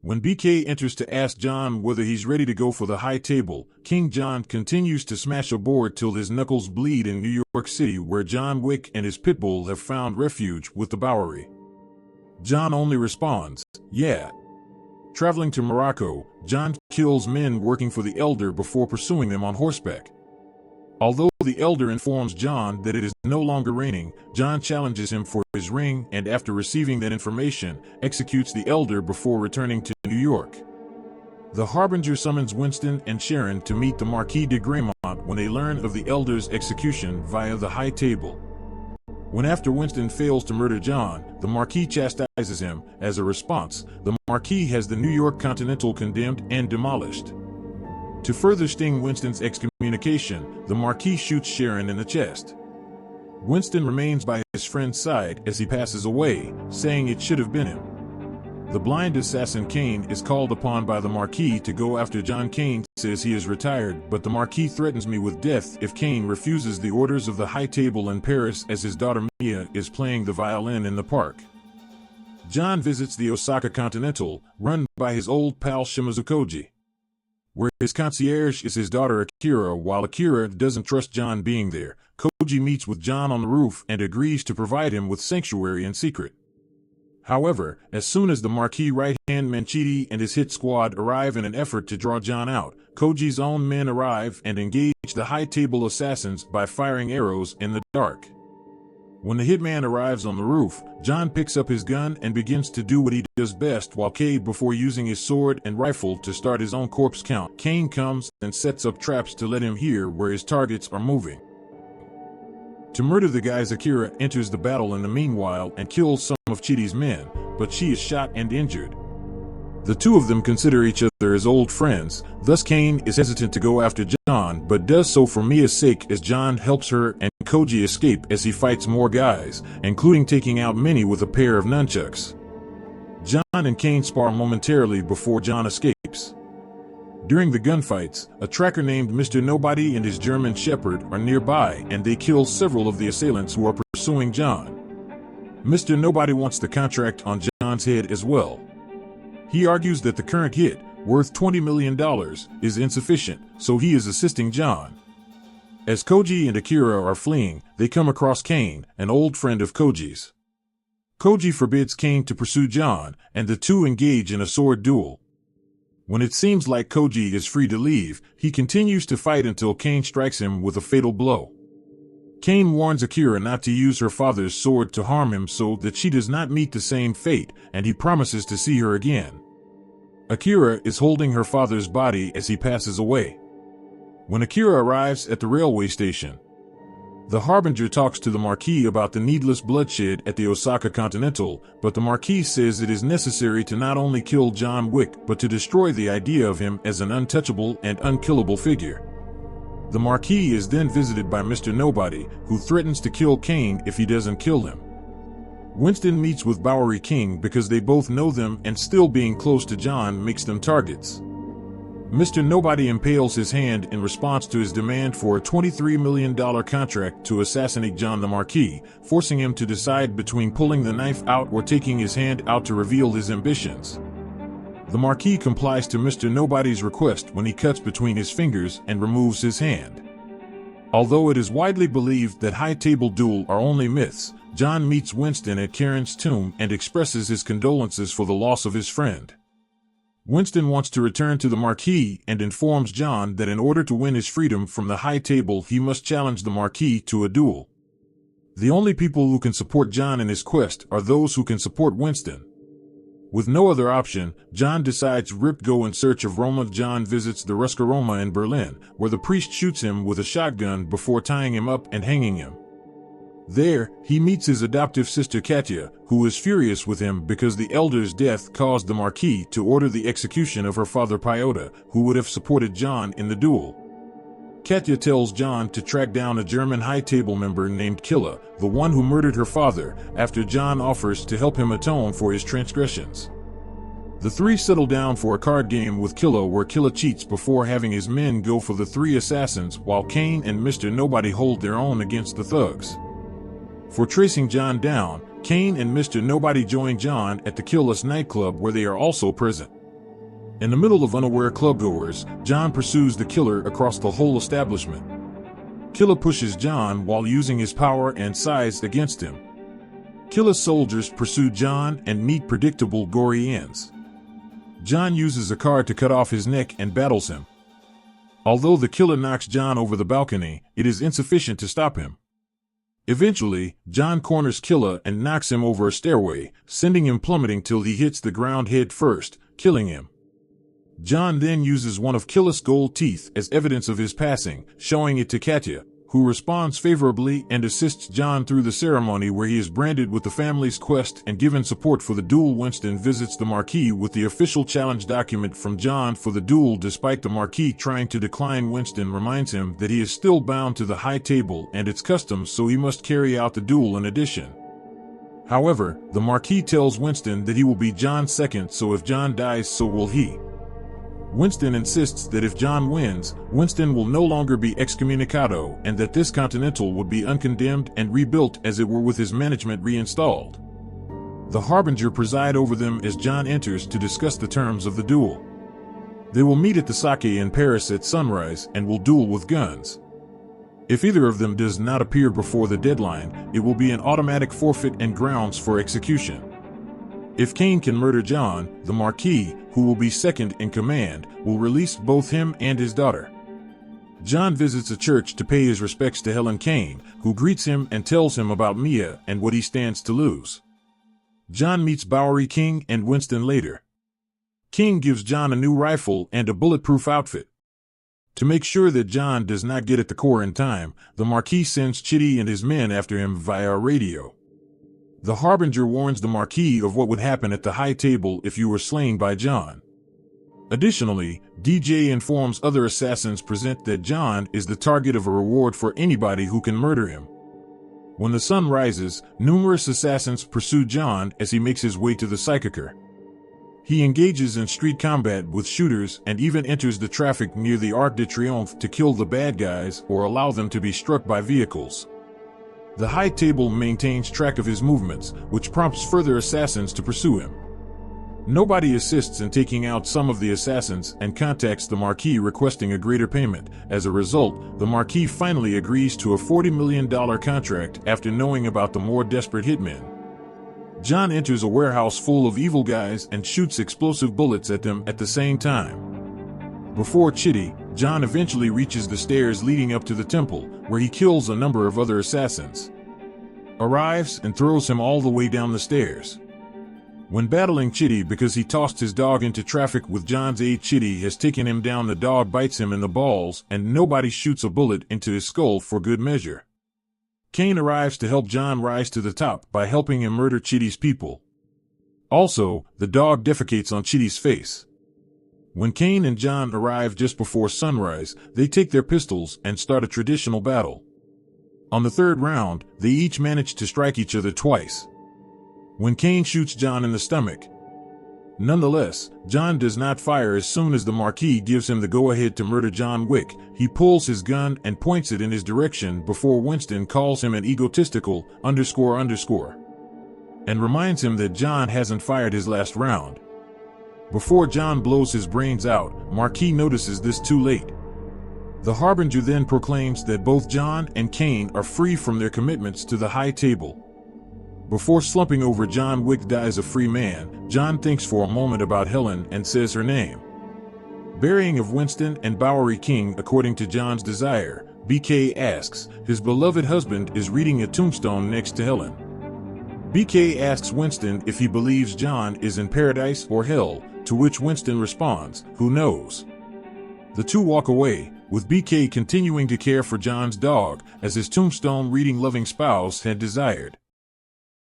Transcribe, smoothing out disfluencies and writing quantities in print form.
When BK enters to ask John whether he's ready to go for the high table, King John continues to smash a board till his knuckles bleed in New York City, where John Wick and his pit bull have found refuge with the Bowery. John only responds, "Yeah." Traveling to Morocco, John kills men working for the Elder before pursuing them on horseback. Although the Elder informs John that it is no longer raining, John challenges him for his ring and, after receiving that information, executes the Elder before returning to New York. The Harbinger summons Winston and Sharon to meet the Marquis de Gramont when they learn of the Elder's execution via the high table. When, after Winston fails to murder John, the Marquis chastises him, as a response, the Marquis has the New York Continental condemned and demolished. To further sting Winston's excommunication, the Marquis shoots Sharon in the chest. Winston remains by his friend's side as he passes away, saying it should have been him. The blind assassin Kane is called upon by the Marquis to go after John. Kane says he is retired, but the Marquis threatens me with death if Kane refuses the orders of the high table in Paris, as his daughter Mia is playing the violin in the park. John visits the Osaka Continental, run by his old pal Shimazu Koji, where his concierge is his daughter Akira. While Akira doesn't trust John being there, Koji meets with John on the roof and agrees to provide him with sanctuary in secret. However, as soon as the Marquis right-hand Manchidi and his hit squad arrive in an effort to draw John out, Koji's own men arrive and engage the high table assassins by firing arrows in the dark. When the hitman arrives on the roof, John picks up his gun and begins to do what he does best, while Cade, before using his sword and rifle to start his own corpse count, Kane comes and sets up traps to let him hear where his targets are moving. To murder the guys, Akira enters the battle in the meanwhile and kills some of Chidi's men, but she is shot and injured. The two of them consider each other as old friends, thus Kane is hesitant to go after John, but does so for Mia's sake as John helps her and Koji escape as he fights more guys, including taking out many with a pair of nunchucks. John and Kane spar momentarily before John escapes. During the gunfights, a tracker named Mr. Nobody and his German Shepherd are nearby, and they kill several of the assailants who are pursuing John. Mr. Nobody wants the contract on John's head as well. He argues that the current hit, worth $20 million, is insufficient, so he is assisting John. As Koji and Akira are fleeing, they come across Kane, an old friend of Koji's. Koji forbids Kane to pursue John, and the two engage in a sword duel. When it seems like Koji is free to leave, he continues to fight until Kane strikes him with a fatal blow. Kane warns Akira not to use her father's sword to harm him so that she does not meet the same fate, and he promises to see her again. Akira is holding her father's body as he passes away. When Akira arrives at the railway station, the Harbinger talks to the Marquis about the needless bloodshed at the Osaka Continental, but the Marquis says it is necessary to not only kill John Wick but to destroy the idea of him as an untouchable and unkillable figure. The Marquis is then visited by Mr. Nobody, who threatens to kill Kane if he doesn't kill him. Winston meets with Bowery King because they both know them, and still being close to John makes them targets. Mr. Nobody impales his hand in response to his demand for a $23 million contract to assassinate John the Marquis, forcing him to decide between pulling the knife out or taking his hand out to reveal his ambitions. The Marquis complies to Mr. Nobody's request when he cuts between his fingers and removes his hand. Although it is widely believed that high table duel are only myths, John meets Winston at Karen's tomb and expresses his condolences for the loss of his friend. Winston wants to return to the Marquis and informs John that in order to win his freedom from the high table he must challenge the Marquis to a duel. The only people who can support John in his quest are those who can support Winston. With no other option, John decides to go in search of Roma. John visits the Ruska Roma in Berlin, where the priest shoots him with a shotgun before tying him up and hanging him. There, he meets his adoptive sister Katya, who is furious with him because the Elder's death caused the Marquis to order the execution of her father Pyotr, who would have supported John in the duel. Katya tells John to track down a German high table member named Killa, the one who murdered her father, after John offers to help him atone for his transgressions. The three settle down for a card game with Killa, where Killa cheats before having his men go for the three assassins, while Kane and Mr. Nobody hold their own against the thugs. For tracing John down, Kane and Mr. Nobody join John at the Kill Us nightclub, where they are also present. In the middle of unaware clubgoers, John pursues the killer across the whole establishment. Killer pushes John while using his power and size against him. Killer's soldiers pursue John and meet predictable gory ends. John uses a car to cut off his neck and battles him. Although the killer knocks John over the balcony, it is insufficient to stop him. Eventually, John corners Killer and knocks him over a stairway, sending him plummeting till he hits the ground head first, killing him. John then uses one of Killer's gold teeth as evidence of his passing, showing it to Katya, who responds favorably and assists John through the ceremony where he is branded with the family's quest and given support for the duel. Winston visits the Marquis with the official challenge document from John for the duel. Despite the Marquis trying to decline, Winston reminds him that he is still bound to the high table and its customs, so he must carry out the duel in addition. However, the Marquis tells Winston that he will be John's second, so if John dies, so will he. Winston insists that if John wins, Winston will no longer be excommunicado and that this Continental would be uncondemned and rebuilt as it were with his management reinstalled. The Harbinger preside over them as John enters to discuss the terms of the duel. They will meet at the Sake in Paris at sunrise and will duel with guns. If either of them does not appear before the deadline, it will be an automatic forfeit and grounds for execution. If Kane can murder John, the Marquis, who will be second in command, will release both him and his daughter. John visits a church to pay his respects to Helen Kane, who greets him and tells him about Mia and what he stands to lose. John meets Bowery King and Winston later. King gives John a new rifle and a bulletproof outfit. To make sure that John does not get at the core in time, the Marquis sends Chitty and his men after him via radio. The Harbinger warns the Marquis of what would happen at the high table if you were slain by John. Additionally, DJ informs other assassins present that John is the target of a reward for anybody who can murder him. When the sun rises, numerous assassins pursue John as he makes his way to the Psychicer. He engages in street combat with shooters and even enters the traffic near the Arc de Triomphe to kill the bad guys or allow them to be struck by vehicles. The high table maintains track of his movements, which prompts further assassins to pursue him. Nobody assists in taking out some of the assassins and contacts the Marquis requesting a greater payment. As a result, the Marquis finally agrees to a $40 million contract after knowing about the more desperate hitmen. John enters a warehouse full of evil guys and shoots explosive bullets at them at the same time. Before Chitty, John eventually reaches the stairs leading up to the temple, where he kills a number of other assassins. Arrives and throws him all the way down the stairs. When battling Chitty because he tossed his dog into traffic with John's aid, Chitty has taken him down. The dog bites him in the balls and nobody shoots a bullet into his skull for good measure. Kane arrives to help John rise to the top by helping him murder Chitty's people. Also, the dog defecates on Chitty's face. When Kane and John arrive just before sunrise, they take their pistols and start a traditional battle. On the third round, they each manage to strike each other twice. When Kane shoots John in the stomach. Nonetheless, John does not fire. As soon as the Marquis gives him the go-ahead to murder John Wick, he pulls his gun and points it in his direction before Winston calls him an egotistical __ and reminds him that John hasn't fired his last round. Before John blows his brains out, Marquis notices this too late. The Harbinger then proclaims that both John and Kane are free from their commitments to the high table. Before slumping over, John Wick dies a free man. John thinks for a moment about Helen and says her name. Burying of Winston and Bowery King according to John's desire, BK asks, his beloved husband is reading a tombstone next to Helen. BK asks Winston if he believes John is in paradise or hell, to which Winston responds, who knows? The two walk away, with BK continuing to care for John's dog, as his tombstone reading loving spouse had desired.